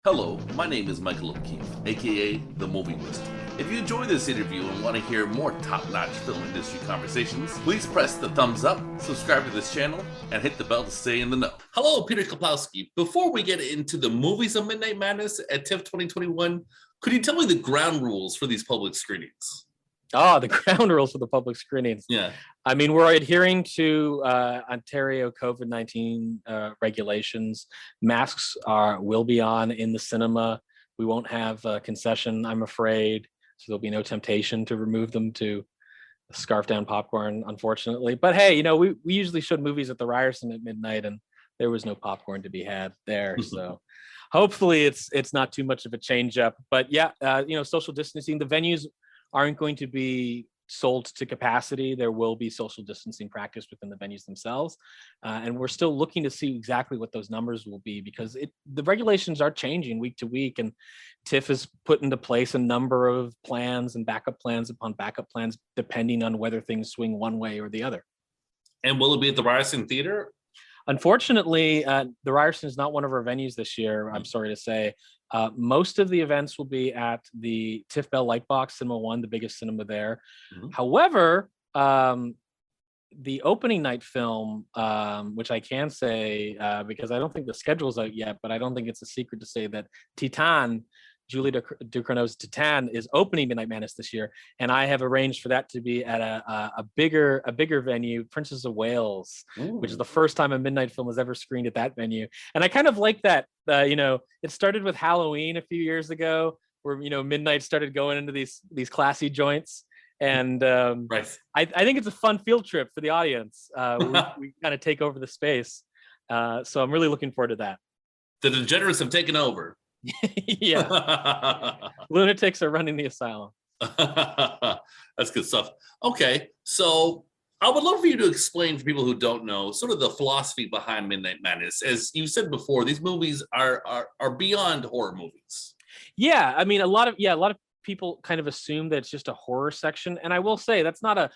Hello, my name is Michael O'Keefe, aka The Movie Wizard. If you enjoy this interview and want to hear more top-notch film industry conversations, please press the thumbs up, subscribe to this channel, and hit the bell to stay in the know. Hello, Peter Kuplowsky. Before we get into the movies of Midnight Madness at TIFF 2021, could you tell me the ground rules for these public screenings? The ground rules for the public screenings. Yeah. I mean, we're adhering to Ontario COVID-19 regulations. Masks will be on in the cinema. We won't have a concession, I'm afraid. So there'll be no temptation to remove them to scarf down popcorn, unfortunately. But hey, we usually showed movies at the Ryerson at midnight, and there was no popcorn to be had there. So hopefully it's not too much of a change up. But yeah, social distancing. The venues aren't going to be sold to capacity. There will be social distancing practice within the venues themselves. And we're still looking to see exactly what those numbers will be, because the regulations are changing week to week, and TIFF has put into place a number of plans and backup plans upon backup plans, depending on whether things swing one way or the other. And will it be at the Ryerson Theater? Unfortunately, the Ryerson is not one of our venues this year, I'm sorry to say. Most of the events will be at the TIFF Bell Lightbox Cinema 1, the biggest cinema there. Mm-hmm. However, the opening night film, which I can say, because I don't think the schedule's out yet, but I don't think it's a secret to say that Titane, Julie Ducournau's Titane, is opening Midnight Madness this year, and I have arranged for that to be at a bigger venue, Princess of Wales, which is the first time a midnight film has ever screened at that venue. And I kind of like that. It started with Halloween a few years ago, where midnight started going into these classy joints, and right. I think it's a fun field trip for the audience. We kind of take over the space, so I'm really looking forward to that. The degenerates have taken over. Yeah. Lunatics are running the asylum. That's good stuff. Okay, so I would love for you to explain for people who don't know sort of the philosophy behind Midnight Madness. As you said before, these movies are beyond horror movies. Yeah, I mean, a lot of people kind of assume that it's just a horror section, and I will say that's not a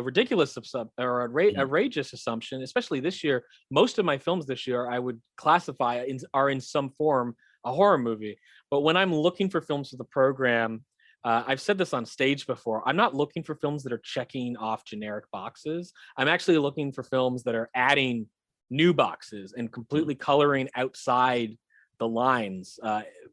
ridiculous or outrageous assumption, especially this year. Most of my films this year I would classify are in some form a horror movie. But when I'm looking for films for the program, I've said this on stage before, I'm not looking for films that are checking off generic boxes. I'm actually looking for films that are adding new boxes and completely coloring outside the lines.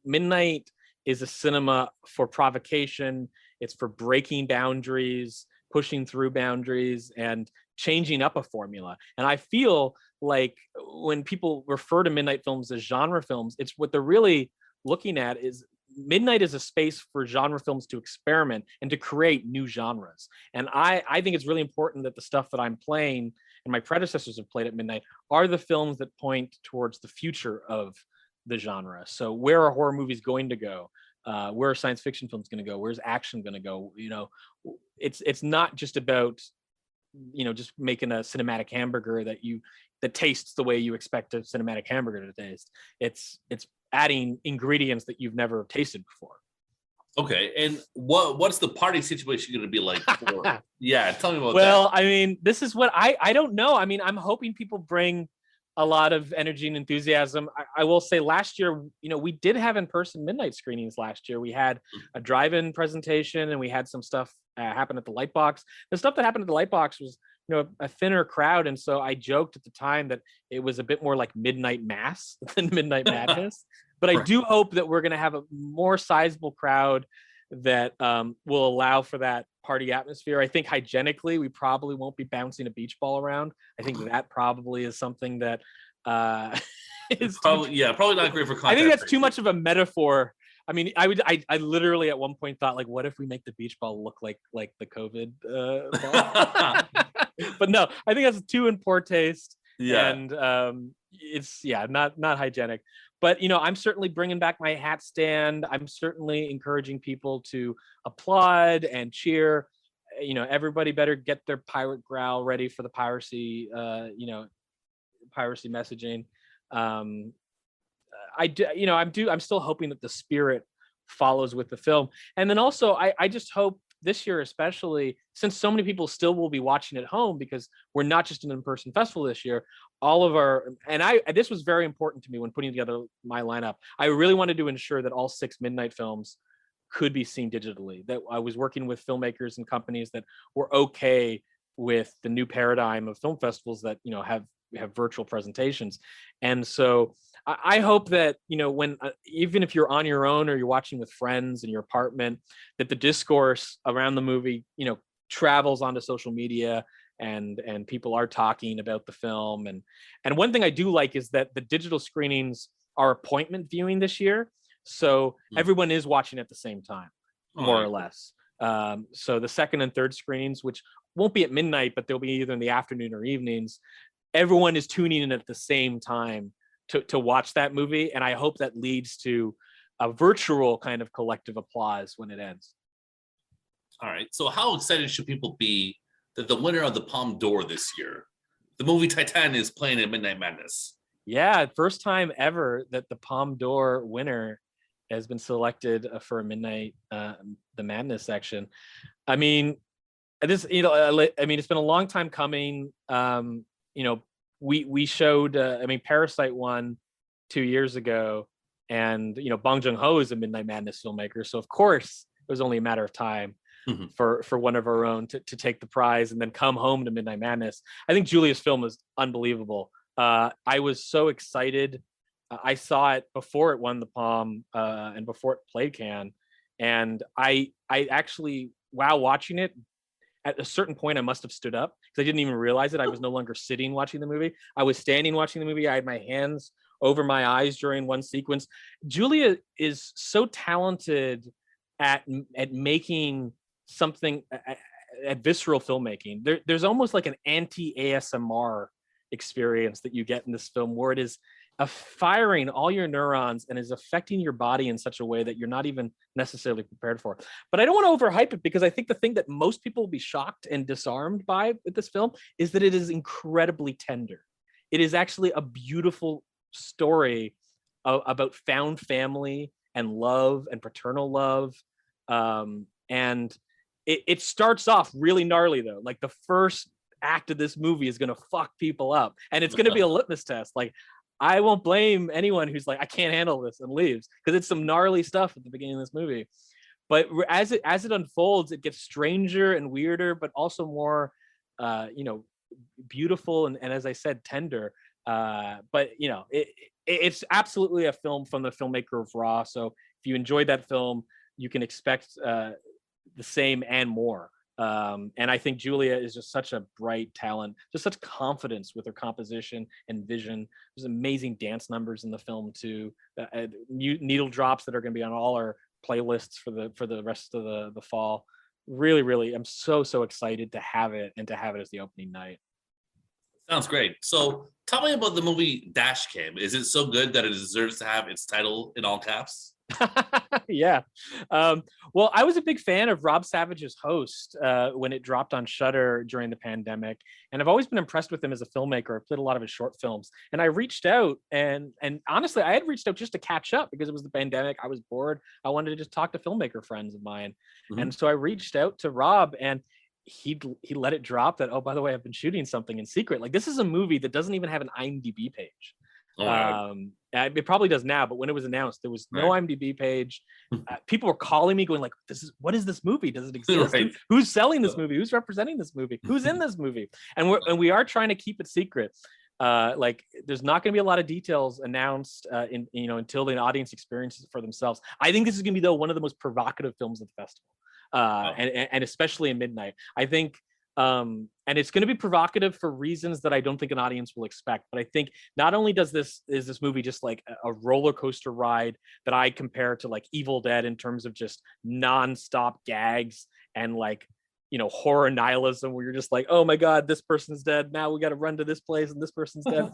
Midnight is a cinema for provocation. It's for breaking boundaries, pushing through boundaries, and changing up a formula. And I feel like when people refer to midnight films as genre films, it's what they're really looking at is midnight is a space for genre films to experiment and to create new genres. And I think it's really important that the stuff that I'm playing and my predecessors have played at midnight are the films that point towards the future of the genre. So where are horror movies going to go? Where are science fiction films going to go? Where's action going to go? It's not just about just making a cinematic hamburger that tastes the way you expect a cinematic hamburger to taste. It's adding ingredients that you've never tasted before. Okay, and what's the party situation going to be like for? Yeah, tell me about that. Well, I mean, this is what I don't know. I mean, I'm hoping people bring a lot of energy and enthusiasm. I will say last year, we did have in-person midnight screenings last year. We had a drive-in presentation, and we had some stuff happen at the Lightbox. The stuff that happened at the Lightbox was, a thinner crowd. And so I joked at the time that it was a bit more like Midnight Mass than Midnight Madness. But I do hope that we're going to have a more sizable crowd that will allow for that party atmosphere. I think hygienically, we probably won't be bouncing a beach ball around. I think that probably is something that is probably not great for contact. I think that's too much of a metaphor. I mean, I literally at one point thought, like, what if we make the beach ball look like the COVID ball? But no, I think that's too in poor taste. Yeah. And it's not hygienic. But I'm certainly bringing back my hat stand. I'm certainly encouraging people to applaud and cheer. Everybody better get their pirate growl ready for the piracy. Piracy messaging. I'm still hoping that the spirit follows with the film. And then also, I just hope this year, especially since so many people still will be watching at home, because we're not just an in-person festival this year, all of our, and this was very important to me when putting together my lineup. I really wanted to ensure that all 6 Midnight films could be seen digitally, that I was working with filmmakers and companies that were okay with the new paradigm of film festivals that, you know, have virtual presentations. And so I hope that, you know, when even if you're on your own or you're watching with friends in your apartment, that the discourse around the movie, you know, travels onto social media, and people are talking about the film. And one thing I do like is that the digital screenings are appointment viewing this year, so everyone is watching at the same time, more or less. So the second and third screenings, which won't be at midnight, but they'll be either in the afternoon or evenings, everyone is tuning in at the same time to watch that movie. And I hope that leads to a virtual kind of collective applause when it ends. All right. So how excited should people be that the winner of the Palme d'Or this year, the movie Titane, is playing in Midnight Madness? Yeah, first time ever that the Palme d'Or winner has been selected for a Midnight the Madness section. I mean, this, you know, I mean, it's been a long time coming. You know, we showed, I mean, Parasite won 2 years ago, and, you know, Bong Joon-ho is a Midnight Madness filmmaker, so of course it was only a matter of time for one of our own to take the prize and then come home to Midnight Madness. I think Julia's film is unbelievable. I was so excited. I saw it before it won the Palme and before it played Cannes, and I actually, while watching it, at a certain point I must have stood up because I didn't even realize it. I was no longer sitting watching the movie. I was standing watching the movie. I had my hands over my eyes during one sequence. Julia is so talented at making something, at visceral filmmaking. There's almost like an anti-ASMR experience that you get in this film, where it is firing all your neurons and is affecting your body in such a way that you're not even necessarily prepared for. But I don't want to overhype it, because I think the thing that most people will be shocked and disarmed by with this film is that it is incredibly tender. It is actually a beautiful story about found family and love and paternal love. And it starts off really gnarly, though. Like, the first act of this movie is going to fuck people up, and it's going to be a litmus test. Like, I won't blame anyone who's like, I can't handle this, and leaves, because it's some gnarly stuff at the beginning of this movie. But as it unfolds, it gets stranger and weirder, but also more, you know, beautiful and as I said, tender. But you know, it's absolutely a film from the filmmaker of Raw. So if you enjoyed that film, you can expect the same and more. And I think Julia is just such a bright talent, just such confidence with her composition and vision. There's amazing dance numbers in the film too, needle drops that are going to be on all our playlists for the rest of the fall. Really, I'm so excited to have it, and to have it as the opening night. Sounds great. So tell me about the movie Dashcam. Is it so good that it deserves to have its title in all caps? Yeah. Well, I was a big fan of Rob Savage's Host when it dropped on Shudder during the pandemic, and I've always been impressed with him as a filmmaker. I've played a lot of his short films, and I reached out, and honestly, I had reached out just to catch up because it was the pandemic. I was bored. I wanted to just talk to filmmaker friends of mine, and so I reached out to Rob, and he let it drop that, oh, by the way, I've been shooting something in secret. Like, this is a movie that doesn't even have an IMDb page. It probably does now, but when it was announced, there was no IMDb page. People were calling me going like, what is this movie? Does it exist? Who's selling this movie? Who's representing this movie? Who's in this movie? And we are trying to keep it secret. Like, there's not going to be a lot of details announced until the audience experiences it for themselves. I think this is going to be, though, one of the most provocative films of the festival, and especially in midnight. I think and it's going to be provocative for reasons that I don't think an audience will expect. But I think not only is this movie just like a roller coaster ride that I compare to like Evil Dead in terms of just nonstop gags and like, you know, horror nihilism, where you're just like, oh my god, this person's dead, now we got to run to this place and this person's dead.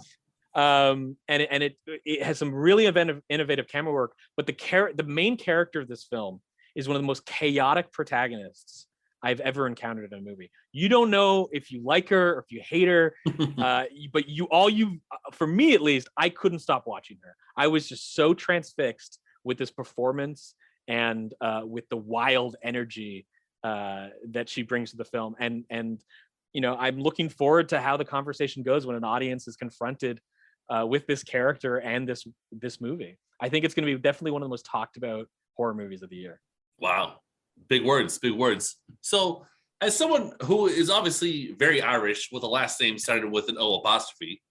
And it has some really innovative camera work. But the main character of this film is one of the most chaotic protagonists I've ever encountered in a movie. You don't know if you like her or if you hate her, but for me at least, I couldn't stop watching her. I was just so transfixed with this performance and with the wild energy that she brings to the film. And I'm looking forward to how the conversation goes when an audience is confronted with this character and this movie. I think it's going to be definitely one of the most talked about horror movies of the year. Wow. Big words, big words. So as someone who is obviously very Irish with a last name started with an O apostrophe,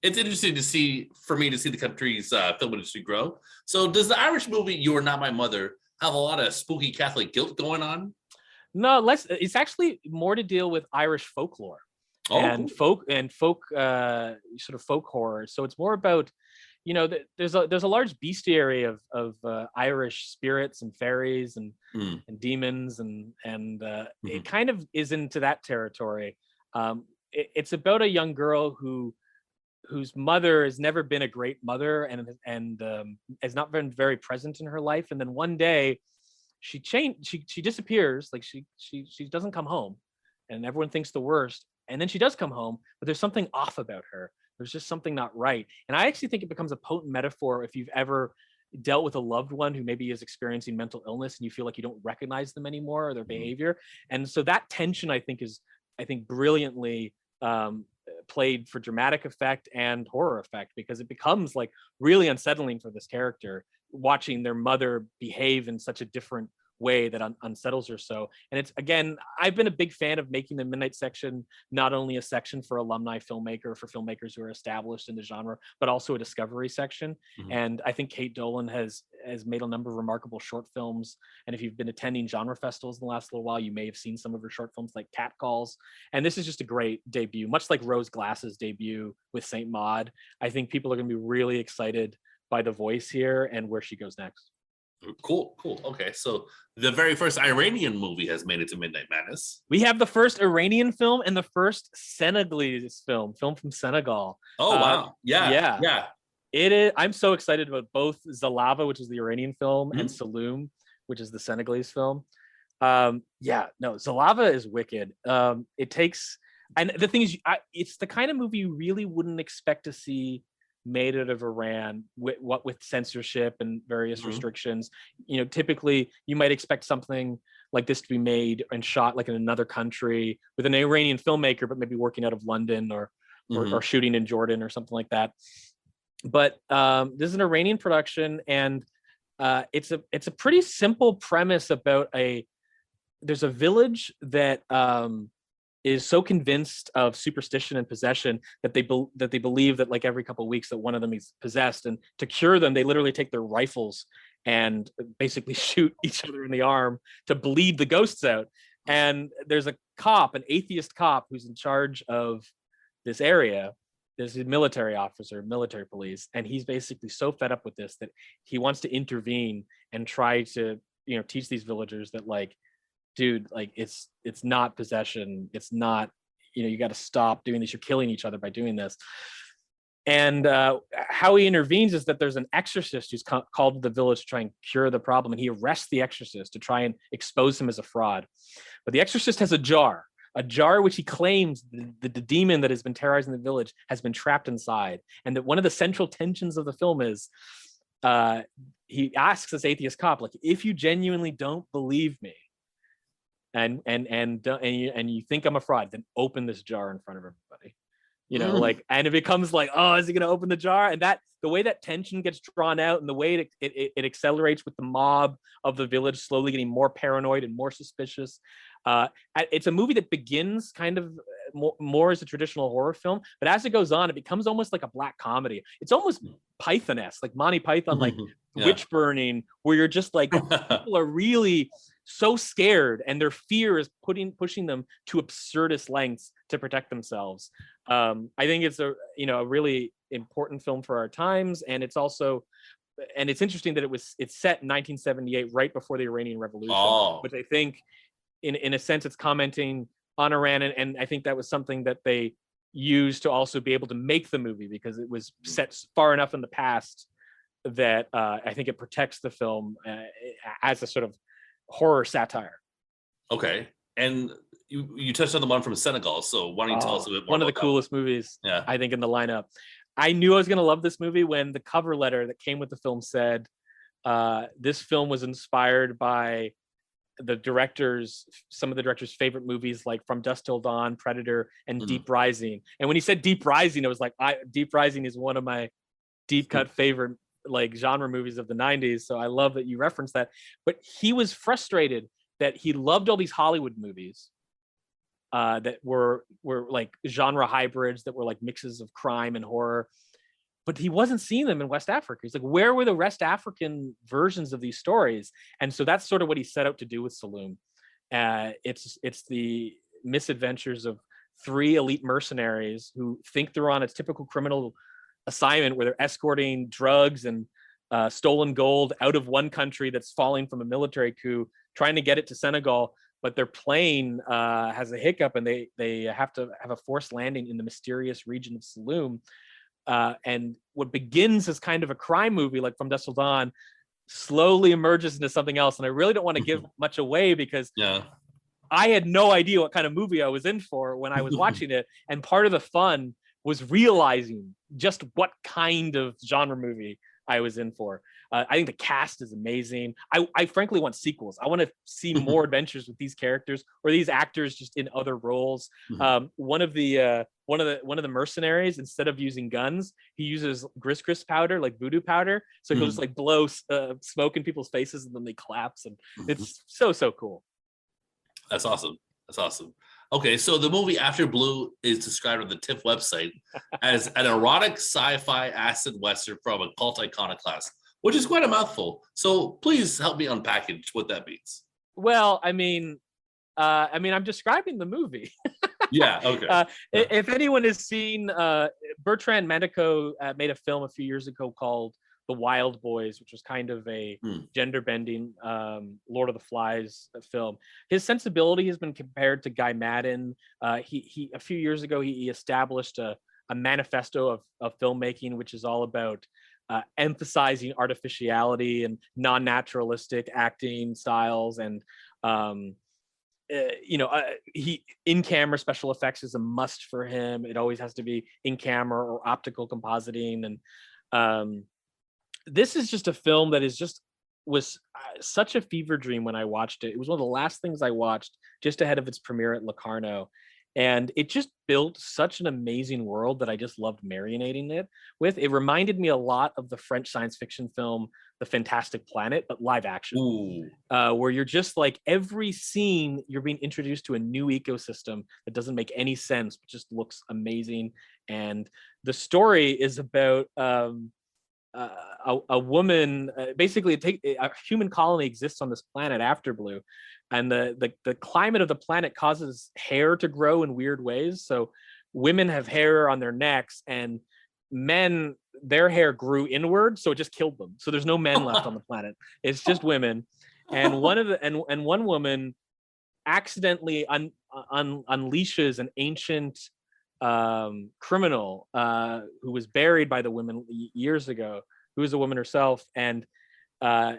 it's interesting for me to see the country's film industry grow. So does the Irish movie You Are Not My Mother have a lot of spooky Catholic guilt going on? No, it's actually more to deal with Irish folklore and cool. folk sort of folk horror. So it's more about, there's a large bestiary of Irish spirits and fairies and demons and it kind of is into that territory. It's about a young girl whose mother has never been a great mother and has not been very present in her life, and then one day she disappears. Like she doesn't come home, and everyone thinks the worst, and then she does come home, but there's something off about her. There's just something not right. And I actually think it becomes a potent metaphor if you've ever dealt with a loved one who maybe is experiencing mental illness and you feel like you don't recognize them anymore or their behavior. And so that tension, I think brilliantly played for dramatic effect and horror effect, because it becomes like really unsettling for this character watching their mother behave in such a different way that unsettles her so. And it's, again, I've been a big fan of making the Midnight section not only a section for alumni filmmaker, for filmmakers who are established in the genre, but also a discovery section. And I think Kate Dolan has made a number of remarkable short films, and if you've been attending genre festivals in the last little while, you may have seen some of her short films like Cat Calls. And this is just a great debut, much like Rose Glass's debut with Saint Maud. I think people are going to be really excited by the voice here and where she goes next. Cool. Okay, so the very first Iranian movie has made it to Midnight Madness. We have the first Iranian film and the first Senegalese film from Senegal. Oh, wow. Yeah. It is. I'm so excited about both Zalava, which is the Iranian film, and Saloum, which is the Senegalese film. Zalava is wicked. It takes, and the thing is, it's the kind of movie you really wouldn't expect to see made out of Iran with censorship and various restrictions. Typically you might expect something like this to be made and shot like in another country with an Iranian filmmaker, but maybe working out of London or shooting in Jordan or something like that. But this is an Iranian production, and it's a pretty simple premise about there's a village that is so convinced of superstition and possession that they believe that like every couple of weeks that one of them is possessed, and to cure them they literally take their rifles and basically shoot each other in the arm to bleed the ghosts out. And there's an atheist cop who's in charge of this area. There's a military police, and he's basically so fed up with this that he wants to intervene and try to teach these villagers that, like, dude, like it's not possession. It's not, you got to stop doing this. You're killing each other by doing this. And how he intervenes is that there's an exorcist who's called to the village to try and cure the problem. And he arrests the exorcist to try and expose him as a fraud. But the exorcist has a jar which he claims the demon that has been terrorizing the village has been trapped inside. And that one of the central tensions of the film is he asks this atheist cop, like, if you genuinely don't believe me, and you think I'm a fraud, then open this jar in front of everybody. Like, and it becomes like, oh, is he going to open the jar? And that the way that tension gets drawn out, and the way it accelerates with the mob of the village slowly getting more paranoid and more suspicious. It's a movie that begins kind of more as a traditional horror film, but as it goes on, it becomes almost like a black comedy. It's almost Python-esque, like Monty Python, like witch burning, where you're just like, people are really so scared, and their fear is pushing them to absurdist lengths to protect themselves. I think it's a really important film for our times, and it's interesting that it's set in 1978, right before the Iranian Revolution, which I think in a sense it's commenting on Iran, and I think that was something that they used to also be able to make the movie, because it was set far enough in the past that I think it protects the film as a sort of horror satire. Okay. And you touched on the one from Senegal, so why don't you tell us a bit more? One of the coolest movies, I think, in the lineup. I knew I was going to love this movie when the cover letter that came with the film said this film was inspired by some of the director's favorite movies, like From Dusk Till Dawn, Predator, and Mm. Deep Rising. And when he said Deep Rising, it was like, Deep Rising is one of my deep cut favorite like genre movies of the 90s. So I love that you referenced that. But he was frustrated that he loved all these Hollywood movies that were like genre hybrids, that were like mixes of crime and horror, but he wasn't seeing them in West Africa. He's like, where were the West African versions of these stories? And so that's sort of what he set out to do with Saloon. It's the misadventures of three elite mercenaries who think they're on a typical criminal assignment where they're escorting drugs and stolen gold out of one country that's falling from a military coup, trying to get it to Senegal, but their plane has a hiccup and they have to have a forced landing in the mysterious region of Saloum. And what begins as kind of a crime movie like From Dusk Till Dawn slowly emerges into something else. And I really don't want to give much away because I had no idea what kind of movie I was in for when I was watching it. And part of the fun was realizing just what kind of genre movie I was in for. I think the cast is amazing. I frankly want sequels. I want to see more adventures with these characters or these actors just in other roles. One of the mercenaries, instead of using guns, he uses grist powder, like voodoo powder. So he'll just like blow smoke in people's faces and then they collapse. And it's so cool. That's awesome. That's awesome. Okay, so the movie After Blue is described on the TIFF website as an erotic sci-fi acid western from a cult iconoclast, which is quite a mouthful. So please help me unpackage what that means. Well, I mean, I'm describing the movie. Yeah, okay. If anyone has seen, Bertrand Mandico made a film a few years ago called The Wild Boys, which was kind of a gender-bending Lord of the Flies film. His sensibility has been compared to Guy Maddin. He a few years ago he established a manifesto of filmmaking, which is all about emphasizing artificiality and non-naturalistic acting styles, and he in-camera special effects is a must for him. It always has to be in camera or optical compositing, and this is just a film that was such a fever dream when I watched it. It was one of the last things I watched just ahead of its premiere at Locarno. And it just built such an amazing world that I just loved marinating it with. It reminded me a lot of the French science fiction film, The Fantastic Planet, but live action, where you're just like every scene, you're being introduced to a new ecosystem that doesn't make any sense, but just looks amazing. And the story is about a woman, basically a human colony exists on this planet After Blue, and the climate of the planet causes hair to grow in weird ways. So women have hair on their necks, and men, their hair grew inward, so it just killed them. So there's no men left on the planet. It's just women. And one woman accidentally unleashes an ancient criminal who was buried by the women years ago, who is a woman herself. And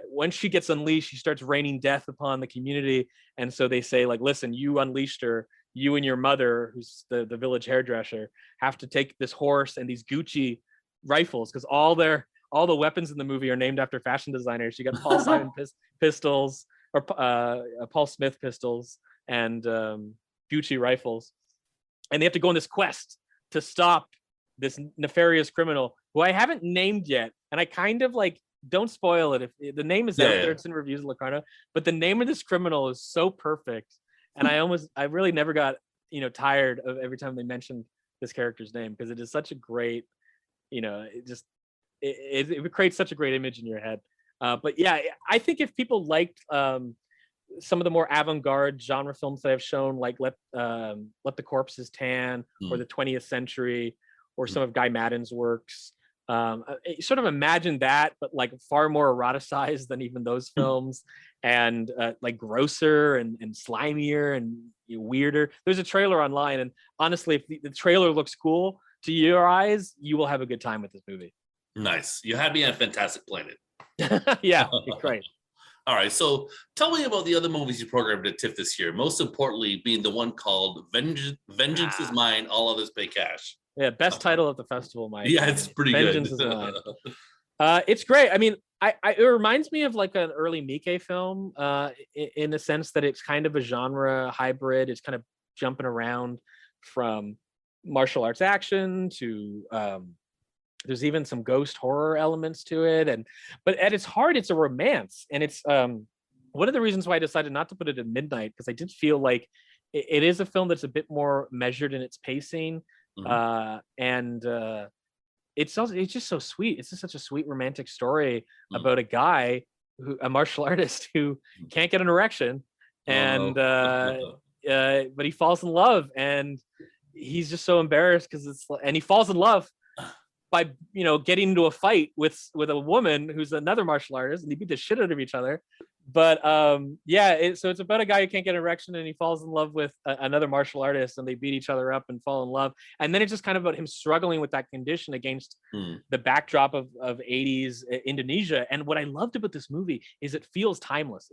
when she gets unleashed, she starts raining death upon the community. And so they say, like, listen, you unleashed her. You and your mother, who's the village hairdresser, have to take this horse and these Gucci rifles, because all the weapons in the movie are named after fashion designers. You got Paul Simon pistols, or Paul Smith pistols, and Gucci rifles. And they have to go on this quest to stop this nefarious criminal who I haven't named yet. And I kind of like, don't spoil it. If the name is out there, it's in reviews of Locarno, but the name of this criminal is so perfect. And I really never got, tired of every time they mentioned this character's name, because it is such a great, it creates such a great image in your head. But yeah, I think if people liked some of the more avant-garde genre films that I've shown, like Let the Corpses Tan, or The 20th Century, or some of Guy Maddin's works, sort of imagine that, but like far more eroticized than even those films, and like grosser and slimier and weirder. There's a trailer online, and honestly, if the trailer looks cool to your eyes, you will have a good time with this movie. Nice. You had me at Fantastic Planet. Yeah, great. All right, so tell me about the other movies you programmed at TIFF this year, most importantly being the one called Vengeance is Mine, All Others Pay Cash. Yeah, best title of the festival, Mike. Yeah, it's pretty Vengeance good. is Mine. It's great. I mean, it reminds me of like an early Miike film, in the sense that it's kind of a genre hybrid. It's kind of jumping around from martial arts action to there's even some ghost horror elements to it, but at its heart, it's a romance, and it's one of the reasons why I decided not to put it in midnight, because I did feel like it is a film that's a bit more measured in its pacing, and it's just so sweet. It's just such a sweet romantic story about a guy a martial artist who can't get an erection, and but he falls in love, and he's just so embarrassed and he falls in love by getting into a fight with a woman who's another martial artist, and they beat the shit out of each other. But so it's about a guy who can't get an erection, and he falls in love with another martial artist, and they beat each other up and fall in love. And then it's just kind of about him struggling with that condition against the backdrop of 80s Indonesia. And what I loved about this movie is it feels timeless.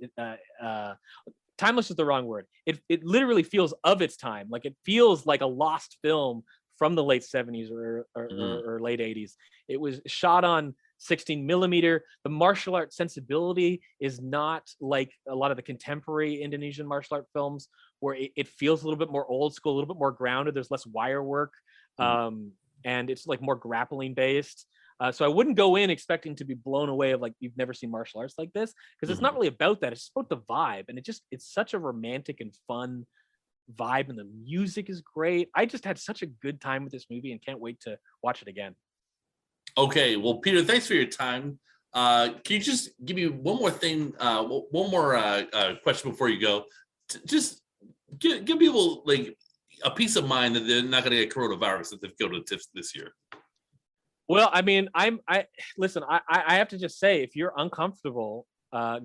Timeless is the wrong word. It literally feels of its time. Like, it feels like a lost film from the late 70s or late 80s. It was shot on 16 millimeter. The martial art sensibility is not like a lot of the contemporary Indonesian martial art films, where it feels a little bit more old school, a little bit more grounded. There's less wire work, and it's like more grappling based. So I wouldn't go in expecting to be blown away of like you've never seen martial arts like this, because it's not really about that. It's just about the vibe, and it's such a romantic and fun vibe, and the music is great. I just had such a good time with this movie and can't wait to watch it again. Okay, well, Peter, thanks for your time. Can you just give me one more thing, one more question before you go? Just give people like a peace of mind that they're not going to get coronavirus if they go to TIFF this year. Well, I mean, I have to just say, if you're uncomfortable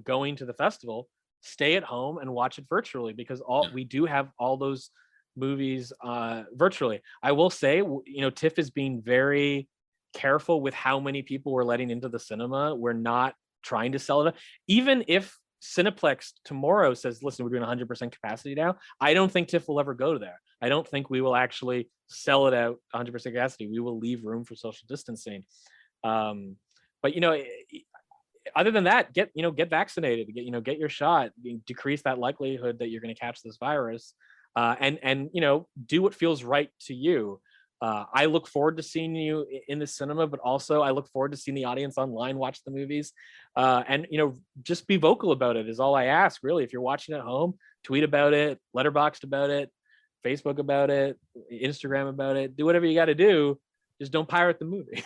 going to the festival, stay at home and watch it virtually, because we do have all those movies virtually. I will say, TIFF is being very careful with how many people we're letting into the cinema. We're not trying to sell it. Even if Cineplex tomorrow says, listen, we're doing 100% capacity now, I don't think TIFF will ever go there. I don't think we will actually sell it out 100% capacity. We will leave room for social distancing. But other than that, get vaccinated, get your shot, decrease that likelihood that you're going to catch this virus, and do what feels right to you. I look forward to seeing you in the cinema, but also I look forward to seeing the audience online watch the movies. And just be vocal about it is all I ask, really. If you're watching at home, tweet about it, letterboxed about it, Facebook about it, Instagram about it. Do whatever you got to do. Just don't pirate the movie.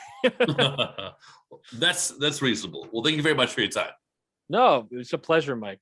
That's reasonable. Well, thank you very much for your time. No, it was a pleasure, Mike.